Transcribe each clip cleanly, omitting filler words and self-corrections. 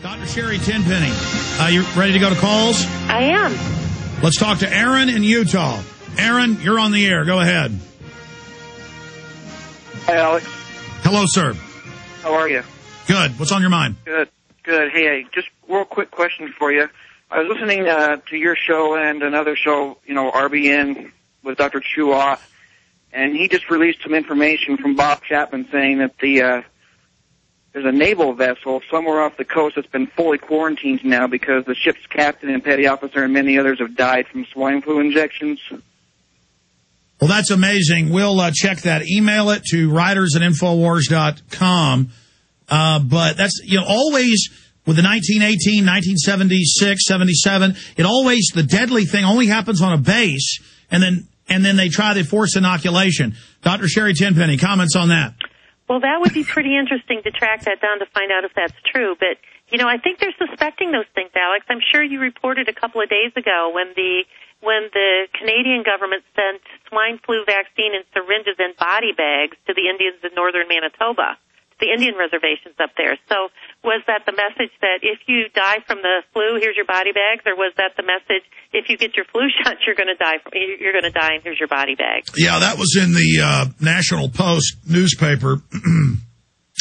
Dr. Sherri Tenpenny, you ready to go to calls? I am. Let's talk to Aaron in Utah. Aaron, you're on the air. Go ahead. Hi, Alex. Hello, sir. How are you? Good. What's on your mind? Good. Hey, just real quick question for you. I was listening to your show and another show, RBN with Dr. Chua, and he just released some information from Bob Chapman saying that there's a naval vessel somewhere off the coast that's been fully quarantined now because the ship's captain and petty officer and many others have died from swine flu injections. Well, that's amazing. We'll check that. Email it to writers@infowars.com. But that's, always with the 1918, 1976, 77, the deadly thing only happens on a base, and then they try the forced inoculation. Dr. Sherri Tenpenny, comments on that? Well, that would be pretty interesting to track that down to find out if that's true. But, I think they're suspecting those things, Alex. I'm sure you reported a couple of days ago when the Canadian government sent swine flu vaccine in syringes and body bags to the Indians in northern Manitoba, the Indian reservations up there. So was that the message that if you die from the flu, here's your body bags, or was that the message if you get your flu shot, you're going to die, and here's your body bag? Yeah, that was in the National Post newspaper.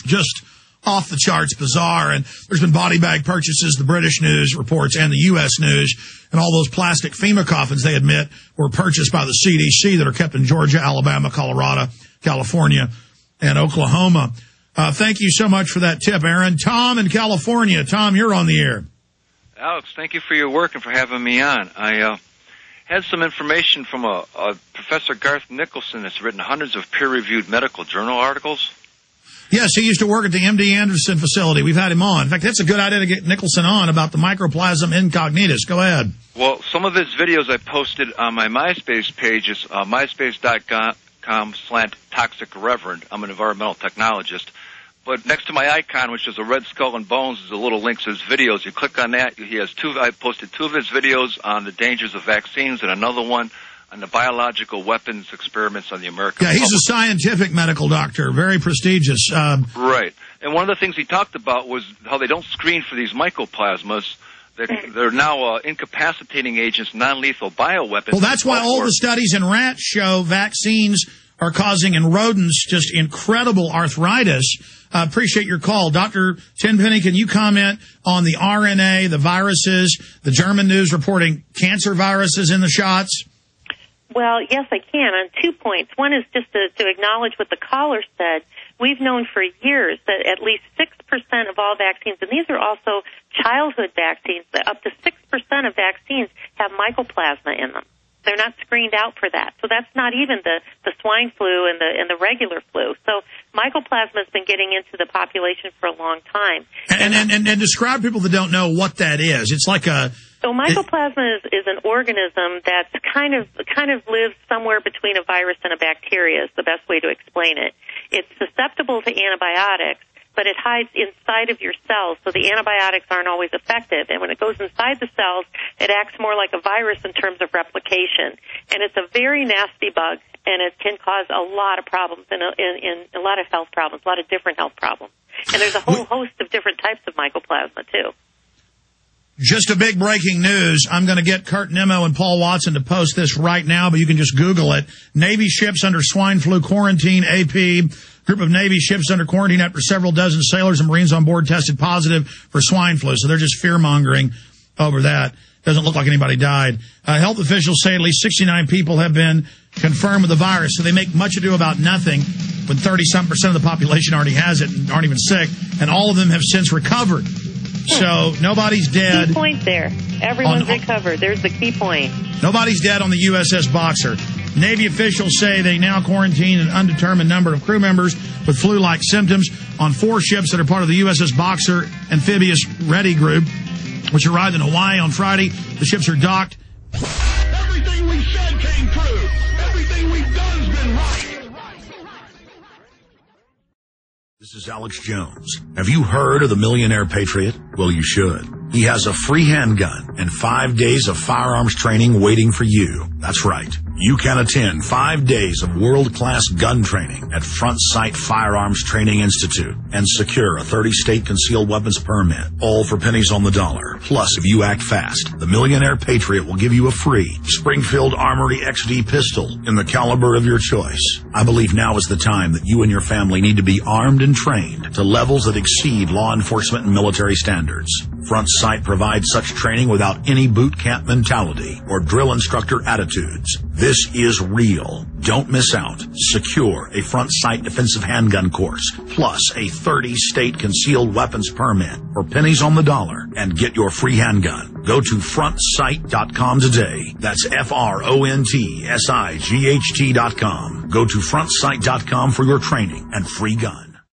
Just off the charts bizarre, and there's been body bag purchases, the British news reports and the U.S. news, and all those plastic FEMA coffins, they admit, were purchased by the CDC that are kept in Georgia, Alabama, Colorado, California, and Oklahoma. Thank you so much for that tip, Aaron. Tom in California. Tom, you're on the air. Alex, thank you for your work and for having me on. I had some information from a Professor Garth Nicholson that's written hundreds of peer-reviewed medical journal articles. Yes, he used to work at the MD Anderson facility. We've had him on. In fact, that's a good idea to get Nicholson on about the mycoplasma incognitus. Go ahead. Well, some of his videos I posted on my MySpace page is myspace.com/toxicreverend. I'm an environmental technologist. But next to my icon, which is a red skull and bones, is a little link to his videos. You click on that. I posted 2 of his videos on the dangers of vaccines and another one on the biological weapons experiments on the American public. He's a scientific medical doctor, very prestigious. Right. And one of the things he talked about was how they don't screen for these mycoplasmas. They're now incapacitating agents, non-lethal bioweapons. Well, that's why all the studies in rats show vaccines are causing in rodents just incredible arthritis. Appreciate your call. Dr. Tenpenny, can you comment on the RNA, the viruses, the German news reporting cancer viruses in the shots? Well, yes, I can on 2 points. One is just to acknowledge what the caller said. We've known for years that at least 6% of all vaccines, and these are also childhood vaccines, that up to 6% of vaccines have mycoplasma in them. They're not screened out for that. So that's not even the swine flu and the regular flu. So mycoplasma has been getting into the population for a long time. And describe people that don't know what that is. It's like So mycoplasma is an organism that's kind of lives somewhere between a virus and a bacteria is the best way to explain it. It's susceptible to antibiotics, but it hides inside of your cells, so the antibiotics aren't always effective. And when it goes inside the cells, it acts more like a virus in terms of replication. And it's a very nasty bug, and it can cause a lot of problems, in a lot of health problems, a lot of different health problems. And there's a whole host of different types of mycoplasma, too. Just a big breaking news. I'm going to get Kurt Nimmo and Paul Watson to post this right now, but you can just Google it. Navy ships under swine flu quarantine, AP. Group of Navy ships under quarantine after several dozen sailors and Marines on board tested positive for swine flu. So they're just fear-mongering over that. Doesn't look like anybody died. Health officials say at least 69 people have been confirmed with the virus. So they make much ado about nothing when 30-some% of the population already has it and aren't even sick. And all of them have since recovered. So nobody's dead. Key point there. Everyone's recovered. There's the key point. Nobody's dead on the USS Boxer. Navy officials say they now quarantine an undetermined number of crew members with flu-like symptoms on 4 ships that are part of the USS Boxer Amphibious Ready Group, which arrived in Hawaii on Friday. The ships are docked. Everything we said came true. Everything we've done has been right. This is Alex Jones. Have you heard of the Millionaire Patriot? Well, you should. He has a free handgun and 5 days of firearms training waiting for you. That's right. You can attend 5 days of world-class gun training at Front Sight Firearms Training Institute and secure a 30-state concealed weapons permit, all for pennies on the dollar. Plus, if you act fast, the Millionaire Patriot will give you a free Springfield Armory XD pistol in the caliber of your choice. I believe now is the time that you and your family need to be armed and trained to levels that exceed law enforcement and military standards. Front Sight provides such training without any boot camp mentality or drill instructor attitudes. This is real. Don't miss out. Secure a Front Sight defensive handgun course, plus a 30-state concealed weapons permit for pennies on the dollar, and get your free handgun. Go to frontsight.com today. That's FRONTSIGHT.com. Go to frontsight.com for your training and free gun.